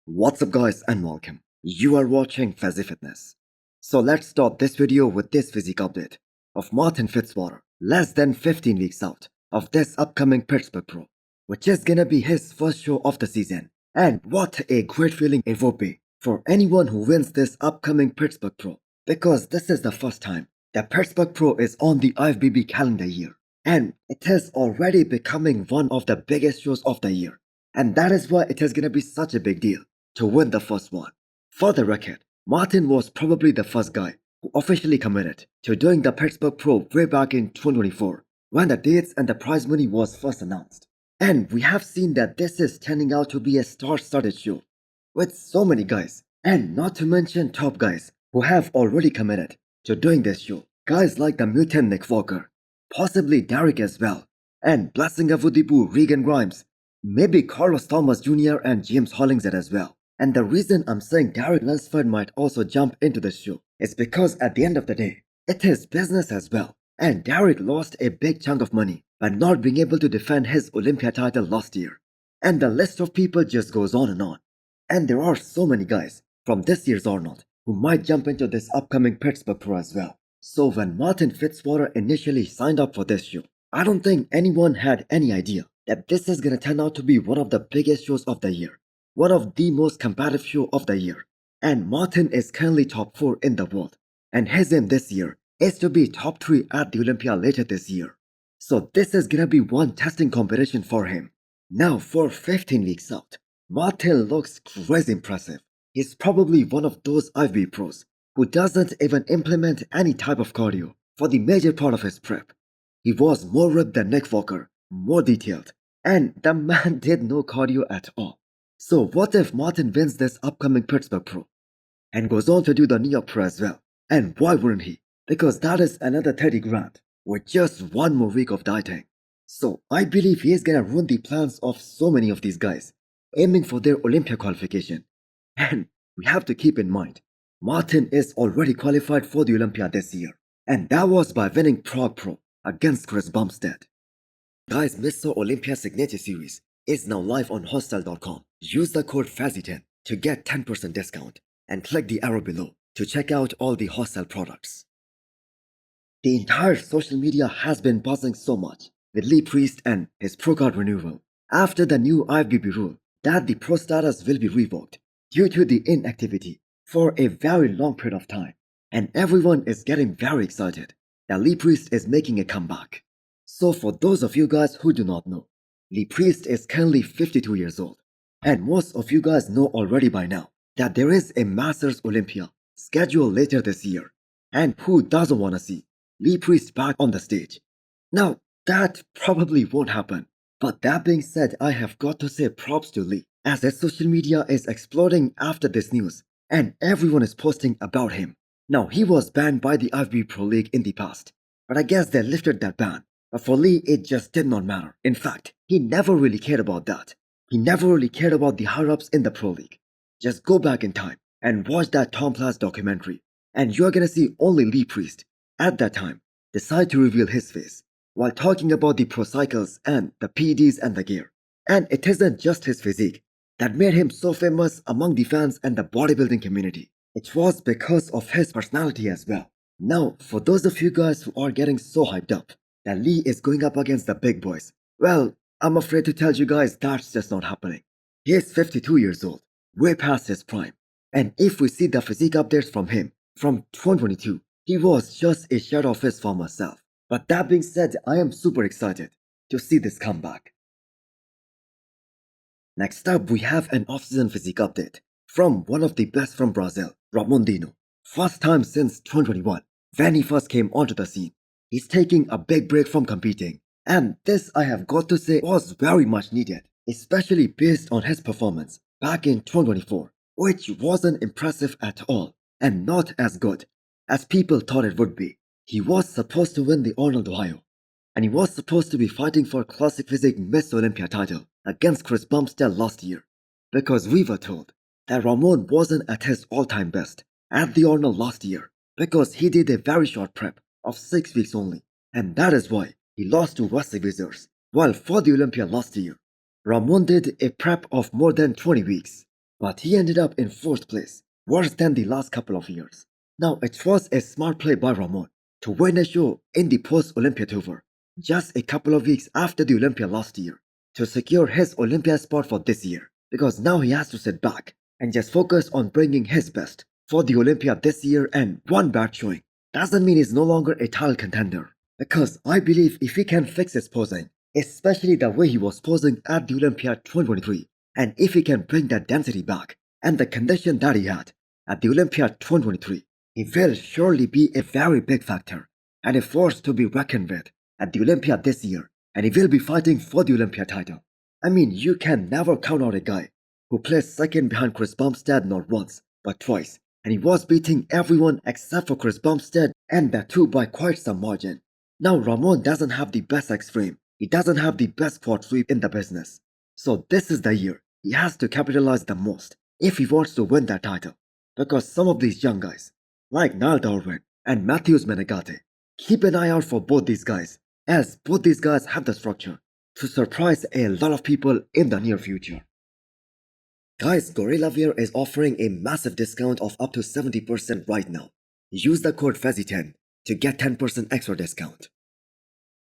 What's up guys and welcome. You are watching Fazi Fitness. So let's start this video with this physique update of Martin Fitzwater, less than 15 weeks out of this upcoming Pittsburgh Pro, which is gonna be his first show of the season. And what a great feeling it would be for anyone who wins this upcoming Pittsburgh Pro, because this is the first time the Pittsburgh Pro is on the IFBB calendar year, and it is already becoming one of the biggest shows of the year. And that is why it is gonna be such a big deal to win the first one. For the record, Martin was probably the first guy who officially committed to doing the Pittsburgh Pro way back in 2024 when the dates and the prize money was first announced. And we have seen that this is turning out to be a star-studded show with so many guys, and not to mention top guys who have already committed to doing this show. Guys like the mutant Nick Walker, possibly Derek as well, and Blessing Avudibu, Regan Grimes, maybe Carlos Thomas Jr. and James Hollingshead as well. And the reason I'm saying Derek Lunsford might also jump into the show is because at the end of the day, it is business as well. And Derek lost a big chunk of money by not being able to defend his Olympia title last year. And the list of people just goes on and on. And there are so many guys from this year's Arnold who might jump into this upcoming Pittsburgh Pro as well. So when Martin Fitzwater initially signed up for this show, I don't think anyone had any idea that this is gonna turn out to be one of the biggest shows of the year, one of the most competitive show of the year. And Martin is currently top 4 in the world, and his aim this year is to be top 3 at the Olympia later this year. So this is gonna be one testing competition for him. Now for 15 weeks out, Martin looks crazy impressive. He's probably one of those IFBB pros who doesn't even implement any type of cardio for the major part of his prep. He was more ripped than Nick Walker, more detailed, and the man did no cardio at all. So what if Martin wins this upcoming Pittsburgh Pro and goes on to do the New York Pro as well? And why wouldn't he? Because that is another 30 grand with just one more week of dieting. So I believe he is gonna ruin the plans of so many of these guys aiming for their Olympia qualification. And we have to keep in mind, Martin is already qualified for the Olympia this year, and that was by winning Prague Pro against Chris Bumstead. Guys, Mr. Olympia Signature Series is now live on hostel.com. Use the code FAZI10 to get 10% discount and click the arrow below to check out all the hostel products. The entire social media has been buzzing so much with Lee Priest and his pro card renewal after the new IFBB rule that the pro status will be revoked due to the inactivity for a very long period of time. And everyone is getting very excited that Lee Priest is making a comeback. So for those of you guys who do not know, Lee Priest is currently 52 years old. And most of you guys know already by now that there is a Masters Olympia scheduled later this year. And who doesn't want to see Lee Priest back on the stage? Now, that probably won't happen. But that being said, I have got to say props to Lee, as his social media is exploding after this news and everyone is posting about him. Now, he was banned by the IFBB Pro League in the past, but I guess they lifted that ban. But for Lee, it just did not matter. In fact, he never really cared about that. He never really cared about the higher-ups in the Pro League. Just go back in time and watch that Tom Platz documentary, and you're gonna see only Lee Priest, at that time, decide to reveal his face while talking about the pro cycles and the PEDs and the gear. And it isn't just his physique that made him so famous among the fans and the bodybuilding community. It was because of his personality as well. Now, for those of you guys who are getting so hyped up that Lee is going up against the big boys, well, I'm afraid to tell you guys that's just not happening. He is 52 years old, way past his prime. And if we see the physique updates from him from 2022, he was just a shadow of his former self. But that being said, I am super excited to see this comeback. Next up, we have an off-season physique update from one of the best from Brazil, Ramon Dino. First time since 2021, when he first came onto the scene. He's taking a big break from competing, and this, I have got to say, was very much needed, especially based on his performance back in 2024, which wasn't impressive at all and not as good as people thought it would be. He was supposed to win the Arnold Ohio, and he was supposed to be fighting for Classic Physique Miss Olympia title against Chris Bumstead last year, because we were told that Ramon wasn't at his all-time best at the Arnold last year because he did a very short prep of 6 weeks only, and that is why he lost to Wesley Wizards. While for the Olympia last year, Ramon did a prep of more than 20 weeks. but he ended up in 4th place, worse than the last couple of years. Now, it was a smart play by Ramon to win a show in the post-Olympia tour, just a couple of weeks after the Olympia last year, to secure his Olympia spot for this year, because now he has to sit back and just focus on bringing his best for the Olympia this year, and one bad showing doesn't mean he's no longer a title contender. Because I believe if he can fix his posing, especially the way he was posing at the Olympia 2023, and if he can bring that density back and the condition that he had at the Olympia 2023, he will surely be a very big factor and a force to be reckoned with at the Olympia this year, and he will be fighting for the Olympia title. I mean, you can never count out a guy who placed second behind Chris Bumstead not once, but twice, and he was beating everyone except for Chris Bumstead, and that too by quite some margin. Now, Ramon doesn't have the best X-frame, he doesn't have the best quad sweep in the business. So this is the year he has to capitalize the most if he wants to win that title. Because some of these young guys, like Niall Darwin and Matthews Menegate, keep an eye out for both these guys, as both these guys have the structure to surprise a lot of people in the near future. Guys, Gorilla Wear is offering a massive discount of up to 70% right now. Use the code Fazi10 to get 10% extra discount.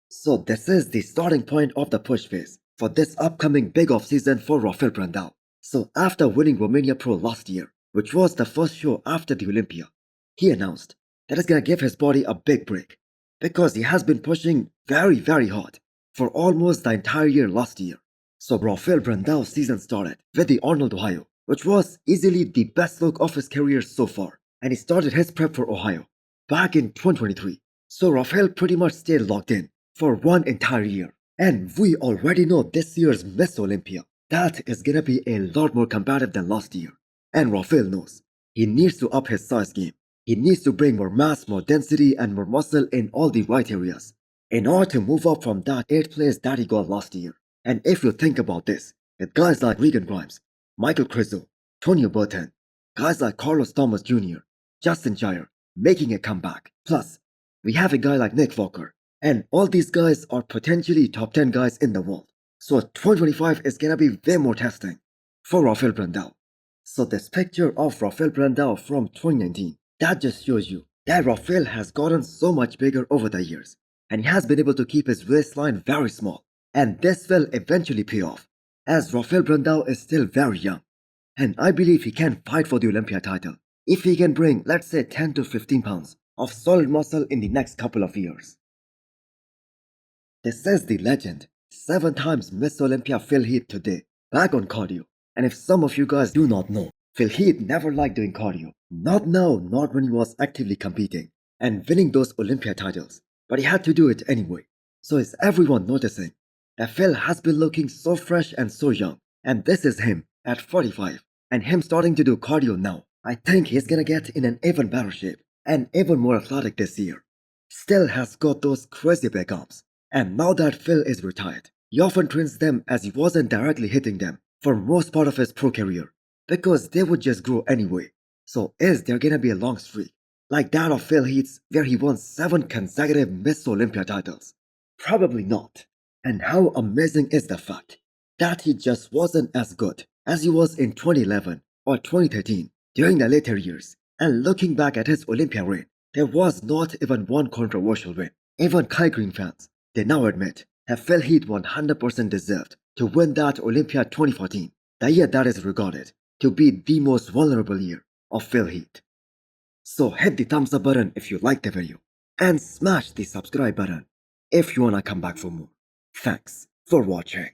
So this is the starting point of the push phase for this upcoming big off season for Rafael Brandao. So after winning Romania Pro last year, which was the first show after the Olympia, he announced that he's gonna give his body a big break because he has been pushing very hard for almost the entire year last year. So Rafael Brandao's season started with the Arnold Ohio, which was easily the best look of his career so far, and he started his prep for Ohio back in 2023. So Rafael pretty much stayed locked in for one entire year. And we already know this year's Miss Olympia, that is gonna be a lot more competitive than last year. And Rafael knows he needs to up his size game. He needs to bring more mass, more density, and more muscle in all the right areas in order to move up from that 8th place that he got last year. And if you think about this, with guys like Regan Grimes, Michael Crizo, Tonio Burton, guys like Carlos Thomas Jr., Justin Jair making a comeback. Plus, we have a guy like Nick Walker, and all these guys are potentially top 10 guys in the world. So 2025 is gonna be way more testing for Rafael Brandao. So this picture of Rafael Brandao from 2019, that just shows you that Rafael has gotten so much bigger over the years, and he has been able to keep his waistline very small. And this will eventually pay off, as Rafael Brandao is still very young. And I believe he can fight for the Olympia title if he can bring, let's say, 10 to 15 pounds of solid muscle in the next couple of years. This is the legend, 7 times Miss Olympia Phil Heath today, back on cardio. And if some of you guys do not know, Phil Heath never liked doing cardio. Not now, not when he was actively competing and winning those Olympia titles. But he had to do it anyway. So is everyone noticing that Phil has been looking so fresh and so young, and this is him at 45, and him starting to do cardio now? I think he's gonna get in an even better shape and even more athletic this year. Still has got those crazy big arms, and now that Phil is retired, he often trains them as he wasn't directly hitting them for most part of his pro career, because they would just grow anyway. So is there gonna be a long streak like that of Phil Heath's where he won 7 consecutive Miss Olympia titles? Probably not. And how amazing is the fact that he just wasn't as good as he was in 2011 or 2013 during the later years. And looking back at his Olympia reign, there was not even one controversial win. Even Kai Green fans, they now admit that Phil Heath 100% deserved to win that Olympia 2014, the year that is regarded to be the most vulnerable year of Phil Heath. So hit the thumbs up button if you liked the video, and smash the subscribe button if you wanna come back for more. Thanks for watching.